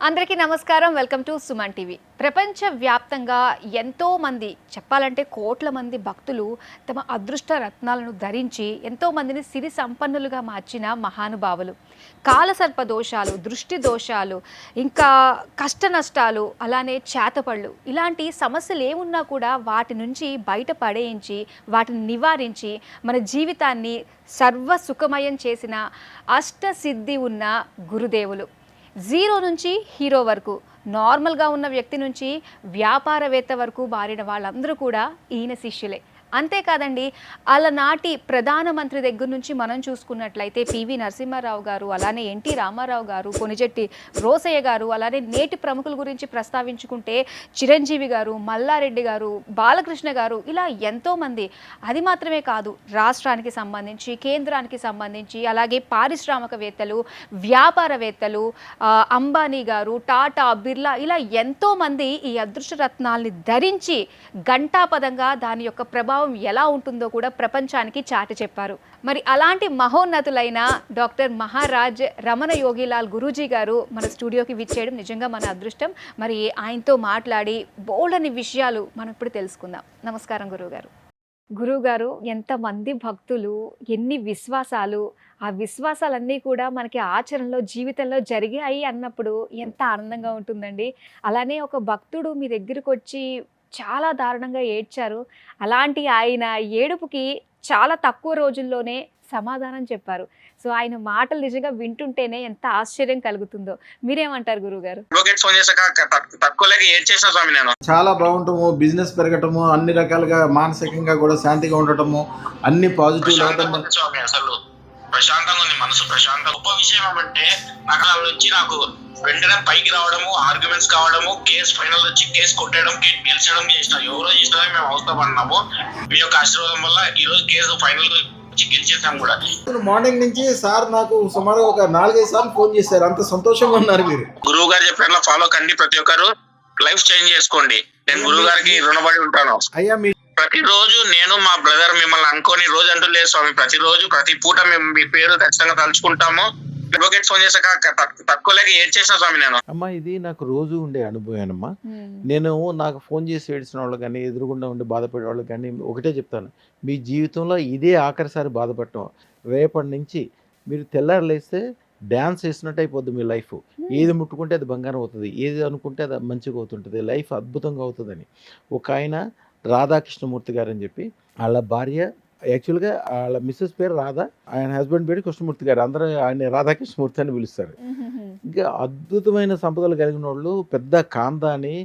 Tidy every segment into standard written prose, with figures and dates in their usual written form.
అందరికీ నమస్కారం. Welcome to Suman TV. ప్రపంచ వ్యాప్తంగా ఎంతో మంది, చెప్పాలంటే కోట్ల మంది భక్తులు తమ అదృష్ట రత్నాలను ధరించి ఎంతో మందిని సిరి సంపన్నులుగా మార్చిన మహానుభావులు. కాలసర్ప దోషాలు, దృష్టి దోషాలు, ఇంకా కష్ట నష్టాలు, అలానే చేతపళ్ళు, ఇలాంటి సమస్యలు ఏమున్నా కూడా వాటి నుంచి బయట పడేయించి వాటిని నివారించి మన జీవితాన్ని సర్వ సుఖమయం చేసిన అష్టసిద్ధి ఉన్న గురుదేవులు. జీరో నుంచి హీరో వరకు, నార్మల్గా ఉన్న వ్యక్తి నుంచి వ్యాపారవేత్త వరకు మారిన వాళ్ళందరూ కూడా ఈయన శిష్యులే. అంతేకాదండి, అలనాటి ప్రధానమంత్రి దగ్గర నుంచి మనం చూసుకున్నట్లయితే పివి నరసింహారావు గారు, అలానే ఎన్టీ రామారావు గారు, కొనిజెట్టి రోసయ్య గారు, అలానే నేటి ప్రముఖుల గురించి ప్రస్తావించుకుంటే చిరంజీవి గారు, మల్లారెడ్డి గారు, బాలకృష్ణ గారు, ఇలా ఎంతోమంది. అది మాత్రమే కాదు, రాష్ట్రానికి సంబంధించి, కేంద్రానికి సంబంధించి, అలాగే పారిశ్రామికవేత్తలు, వ్యాపారవేత్తలు, అంబానీ గారు, టాటా, బిర్లా, ఇలా ఎంతోమంది ఈ అదృష్ట రత్నాల్ని ధరించి ఘంటాపదంగా దాని యొక్క ప్రభావం ఎలా ఉంటుందో కూడా ప్రపంచానికి చాటి చెప్పారు. మరి అలాంటి మహోన్నతులైన డాక్టర్ మహారాజ్ రమణ యోగిలాల్ గురూజీ గారు మన స్టూడియోకి విచ్చేయడం నిజంగా మన అదృష్టం. మరి ఆయనతో మాట్లాడి బోల్డని విషయాలు మనం ఇప్పుడు తెలుసుకుందాం. నమస్కారం గురువుగారు. గురువుగారు, ఎంతమంది భక్తులు, ఎన్ని విశ్వాసాలు, ఆ విశ్వాసాలన్నీ కూడా మనకి ఆచరణలో, జీవితంలో జరిగాయి అన్నప్పుడు ఎంత ఆనందంగా ఉంటుందండి. అలానే ఒక భక్తుడు మీ దగ్గరకు వచ్చి చాలా దారుణంగా ఏడ్చారు. అలాంటి ఆయన ఏడుపుకి చాలా తక్కువ రోజుల్లోనే సమాధానం చెప్పారు. సో ఆయన మాటలు నిజంగా వింటుంటేనే ఎంత ఆశ్చర్యం కలుగుతుందో. మీరేమంటారు గురువుగారు? చాలా బాగుంటాము, బిజినెస్ పెరగటము, అన్ని రకాలుగా మానసికంగా కూడా శాంతిగా ఉండటము, అన్ని పాజిటివ్ అసలు ప్రశాంతంగా ఉంది, మనసు ప్రశాంతం. గొప్ప విషయం ఏమంటే నాకు వెంటనే పైకి రావడము, ఆర్గ్యుమెంట్స్ కావడము, కేసు ఫైనల్ వచ్చి కేసు కొట్టడం, కేసు గెలిచడం చేసిన ఎవరో చేసినా మేము అవసరపడినాము. మీ యొక్క ఆశీర్వాదం వల్ల ఈ రోజు కేసు ఫైనల్ గెలిచేసాం కూడా. మార్నింగ్ నుంచి సార్ నాకు సుమారు ఒక 4-5 సార్లు ఫోన్ చేశారు. అంత సంతోషంగా ఉన్నారు మీరు. గురువు గారు చెప్పిన ఫాలో కండి, ప్రతి ఒక్కరు లైఫ్ చేంజ్ చేసుకోండి. నేను గురువు గారికి రుణపడి ఉంటాను. అయ్యా, మీ ప్రతిరోజు నేను మా బ్రదర్ మిమ్మల్ని అనుకోని రోజు అంటూ లేదు స్వామి. ప్రతిరోజు ప్రతి పూట మేము మీ పేరు ఖచ్చితంగా తలుచుకుంటాము. అడ్వకేట్ ఫోన్ చేసాక తక్కువ లేక ఏడ్ చేసిన స్వామి నేను. అమ్మా, ఇది నాకు రోజు ఉండే అనుభవేనమ్మా. నేను నాకు ఫోన్ చేసి ఏడ్చిన వాళ్ళు కానీ, ఎదురుగుండా ఉండి బాధపడే వాళ్ళు కానీ ఒకటే చెప్తాను, మీ జీవితంలో ఇదే ఆఖరిసారి బాధపడటం. రేపటి నుంచి మీరు తెల్లారు లేస్తే డ్యాన్స్ వేసినట్టు అయిపోద్ది మీ లైఫ్. ఏది ముట్టుకుంటే అది బంగారం అవుతుంది, ఏది అనుకుంటే అది మంచిగా అవుతుంటుంది, లైఫ్ అద్భుతంగా అవుతుందని. ఒక ఆయన రాధాకృష్ణమూర్తి గారు అని చెప్పి, వాళ్ళ భార్య యాక్చువల్గా వాళ్ళ మిస్సెస్ పేరు రాధా, ఆయన హస్బెండ్ పేరు కృష్ణమూర్తి గారు, అందరూ ఆయన రాధాకృష్ణమూర్తి అని పిలుస్తారు. ఇంకా అద్భుతమైన సంపదలు కలిగిన వాళ్ళు, పెద్ద కాందాని,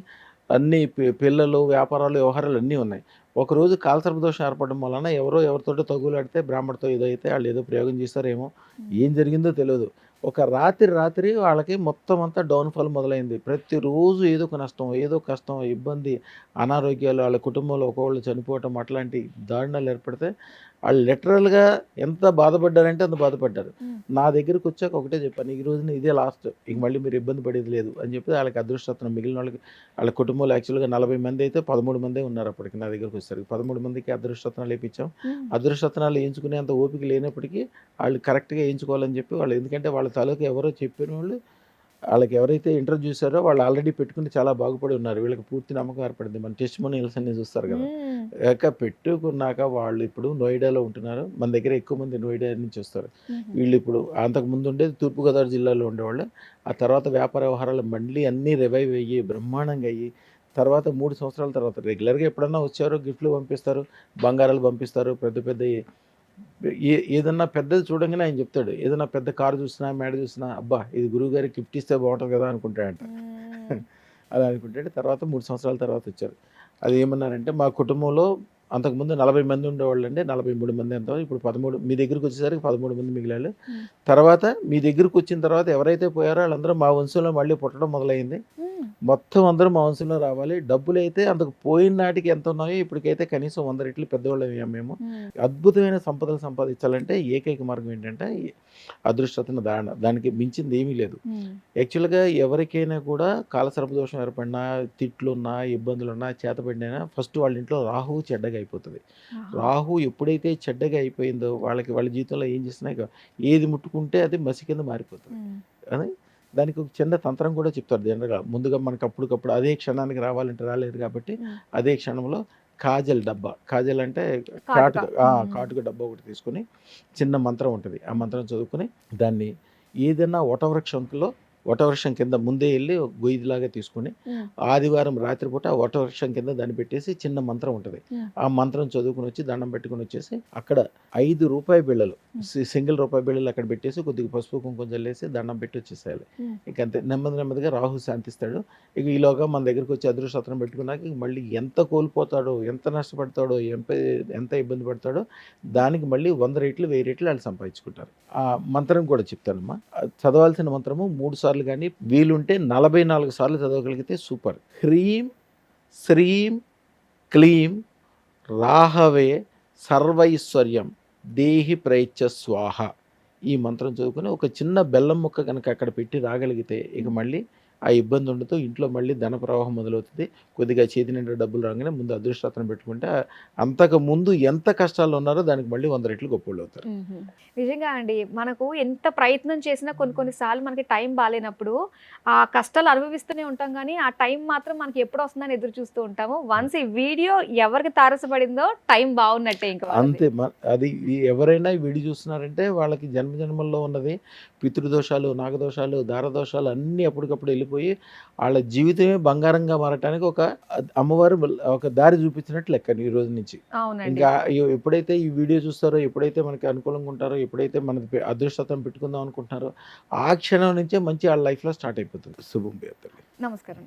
అన్ని పిల్లలు, వ్యాపారాలు, వ్యవహారాలు అన్నీ ఉన్నాయి. ఒకరోజు కాలసర్పదోషం ఏర్పడడం వలన ఎవరితోటో తగులాడితే, బ్రాహ్మణతో ఏదైతే వాళ్ళు ఏదో ప్రయోగం చేస్తారేమో, ఏం జరిగిందో తెలియదు. ఒక రాత్రి వాళ్ళకి మొత్తం అంతా డౌన్ఫాల్ మొదలైంది. ప్రతిరోజు ఏదో ఒక నష్టం, ఏదో కష్టం, ఇబ్బంది, అనారోగ్యాలు, వాళ్ళ కుటుంబంలో ఒక్కొక్కళ్ళు చనిపోవటం, అట్లాంటి దారుణాలు ఏర్పడితే వాళ్ళు లిటరల్గా ఎంత బాధపడ్డారంటే అంత బాధపడ్డారు. నా దగ్గరికి వచ్చాక ఒకటే చెప్పాను, ఈ రోజున ఇదే లాస్ట్, ఇంక మళ్ళీ మీరు ఇబ్బంది పడేది లేదు అని చెప్పి వాళ్ళకి అదృష్టరత్నం. మిగిలిన వాళ్ళకి, వాళ్ళ కుటుంబంలో యాక్చువల్గా 40 మంది అయితే 13 మందే ఉన్నారు అప్పటికి. నా దగ్గరికి వచ్చేసరికి 13 మందికి అదృష్టరత్నాలు వేయించాం. అదృష్టరత్నాలు వేయించుకునేంత ఓపిక లేనప్పటికీ వాళ్ళు కరెక్ట్గా వేయించుకోవాలని చెప్పి వాళ్ళు, ఎందుకంటే వాళ్ళ తాలూకు ఎవరో చెప్పిన వాళ్ళు, వాళ్ళకి ఎవరైతే ఇంటర్వ్యూ చూసారో వాళ్ళు ఆల్రెడీ పెట్టుకుని చాలా బాగుపడి ఉన్నారు. వీళ్ళకి పూర్తి నమ్మకం ఏర్పడింది. మన టెస్టిమోనియల్స్ అన్ని చూస్తారు కదా. పెట్టుకున్నాక వాళ్ళు ఇప్పుడు నోయిడాలో ఉంటున్నారు. మన దగ్గర ఎక్కువ మంది నోయిడా నుంచి వస్తారు. వీళ్ళు ఇప్పుడు అంతకుముందు ఉండేది తూర్పుగోదావరి జిల్లాలో ఉండేవాళ్ళు. ఆ తర్వాత వ్యాపార వ్యవహారాలు మళ్ళీ అన్నీ రివైవ్ అయ్యి బ్రహ్మాండంగా అయ్యి, తర్వాత 3 సంవత్సరాల తర్వాత రెగ్యులర్గా ఎప్పుడన్నా వచ్చారో గిఫ్ట్లు పంపిస్తారు, బంగారాలు పంపిస్తారు, పెద్ద ఏదన్నా పెద్దది చూడంగానే ఆయన చెప్తాడు, ఏదన్నా పెద్ద కారు చూసినా, మేడ చూసినా, అబ్బా ఇది గురువుగారికి గిఫ్ట్ ఇస్తే బాగుంటుంది కదా అనుకుంటాడంట. అలా అనుకుంటాడు. తర్వాత 3 సంవత్సరాల తర్వాత వచ్చారు. అది ఏమన్నారంటే, మా కుటుంబంలో అంతకుముందు 40 మంది ఉండేవాళ్ళు అండి, 43 మంది ఎంత, ఇప్పుడు 13, మీ దగ్గరికి వచ్చేసరికి 13 మంది మిగిలారు. తర్వాత మీ దగ్గరికి వచ్చిన తర్వాత ఎవరైతే పోయారో వాళ్ళందరూ మా వంశంలో మళ్ళీ పుట్టడం మొదలైంది. మొత్తం అందరూ మా వంశంలో రావాలి. డబ్బులు అయితే అంతకు పోయిన నాటికి ఎంత ఉన్నాయో ఇప్పటికైతే కనీసం 100 రెట్లు పెద్దవాళ్ళు అయ్యాం మేము. అద్భుతమైన సంపదలు సంపాదించాలంటే ఏకైక మార్గం ఏంటంటే అదృష్టతను దాన, దానికి మించింది ఏమీ లేదు. యాక్చువల్గా ఎవరికైనా కూడా కాలసర్పదోషం ఏర్పడినా, తిట్లున్నా, ఇబ్బందులున్నా, చేతపడినా ఫస్ట్ వాళ్ళ ఇంట్లో రాహువు చెడ్డగా అయిపోతుంది. రాహు ఎప్పుడైతే చెడ్డగా అయిపోయిందో వాళ్ళ జీవితంలో ఏం చేసినా ఏది ముట్టుకుంటే అది మసి కింద మారిపోతుంది అని దానికి ఒక చిన్న తంత్రం కూడా చెప్తారు జనరల్గా. ముందుగా మనకు అప్పటికప్పుడు అదే క్షణానికి రావాలంటే రాలేదు కాబట్టి అదే క్షణంలో కాజల్ డబ్బా, కాజల్ అంటే కాటుక. కాటుక డబ్బా ఒకటి తీసుకుని చిన్న మంత్రం ఉంటుంది. ఆ మంత్రం చదువుకుని దాన్ని ఏదైనా వటవృక్షం కింద ముందే వెళ్ళి ఒక గొయ్యిలాగా తీసుకుని ఆదివారం రాత్రిపూట ఆ వటవృక్షం కింద దాన్ని పెట్టేసి చిన్న మంత్రం ఉంటుంది. ఆ మంత్రం చదువుకుని వచ్చి దండం పెట్టుకుని వచ్చేసి అక్కడ 5 రూపాయి బిళ్ళలు, సింగిల్ రూపాయి బిళ్ళలు అక్కడ పెట్టేసి కొద్దిగా పసుపు కుంకుమ జల్లేసి దండం పెట్టి వచ్చేసేయాలి. ఇక అంతే, నెమ్మదిగా రాహు శాంతిస్తాడు. ఇక ఈలోగా మన దగ్గరికి వచ్చి అదృష్టం పెట్టుకున్నాక ఇక మళ్ళీ ఎంత కోల్పోతాడో, ఎంత నష్టపడతాడో, ఎంత ఇబ్బంది పడతాడో దానికి మళ్ళీ 100 రెట్లు 1000 రెట్లు వాళ్ళు సంపాదించుకుంటారు. ఆ మంత్రం కూడా చెప్తానమ్మా. చదవాల్సిన మంత్రము 3 సార్లు కానీ వీలుంటే 44 సార్లు చదవగలిగితే సూపర్. హ్రీం శ్రీం క్లీం రాహవే సర్వైశ్వర్యం దేహి ప్రైత్య స్వాహ. ఈ మంత్రం చదువుకుని ఒక చిన్న బెల్లం ముక్క కనుక అక్కడ పెట్టి రాగలిగితే ఇక మళ్ళీ ఆ ఇబ్బంది ఉండదు. ఇంట్లో మళ్ళీ ధన ప్రవాహం మొదలవుతుంది. కొద్దిగా చేతి నిండా డబ్బులు రాగానే ముందు అదృష్టం పెట్టుకుంటే అంతకు ముందు ఎంత కష్టాలు ఉన్నారో దానికి మళ్ళీ 100 రెట్లు గొప్పోళ్ళు అవుతారు. నిజంగా అండి, మనకు ఎంత ప్రయత్నం చేసినా కొన్నిసార్లు మనకి టైం బాగాలేనప్పుడు ఆ కష్టాలు అనుభవిస్తూనే ఉంటాం, కానీ ఆ టైం మాత్రం మనకి ఎప్పుడు వస్తుందని ఎదురు చూస్తూ ఉంటాము. వన్స్ ఈ వీడియో ఎవరికి తారసపడిందో టైం బాగున్నట్టే. ఇంకా అంతే. అది ఎవరైనా ఈ వీడియో చూస్తున్నారంటే వాళ్ళకి జన్మజన్మల్లో ఉన్నది పితృదోషాలు, నాగదోషాలు, దారదోషాలు అన్నీ అప్పటికప్పుడు వెళ్ళిపోయి వాళ్ళ జీవితమే బంగారంగా మారటానికి ఒక అమ్మవారు ఒక దారి చూపించినట్టు లెక్క ఈ రోజు నుంచి. ఇంకా ఎప్పుడైతే ఈ వీడియో చూస్తారో, ఎప్పుడైతే మనకి అనుకూలంగా ఉంటారో, ఎప్పుడైతే మనకి అదృష్టం పెట్టుకుందాం అనుకుంటున్నారో ఆ క్షణం నుంచే మంచి వాళ్ళ లైఫ్లో స్టార్ట్ అయిపోతుంది. శుభం. నమస్కారం.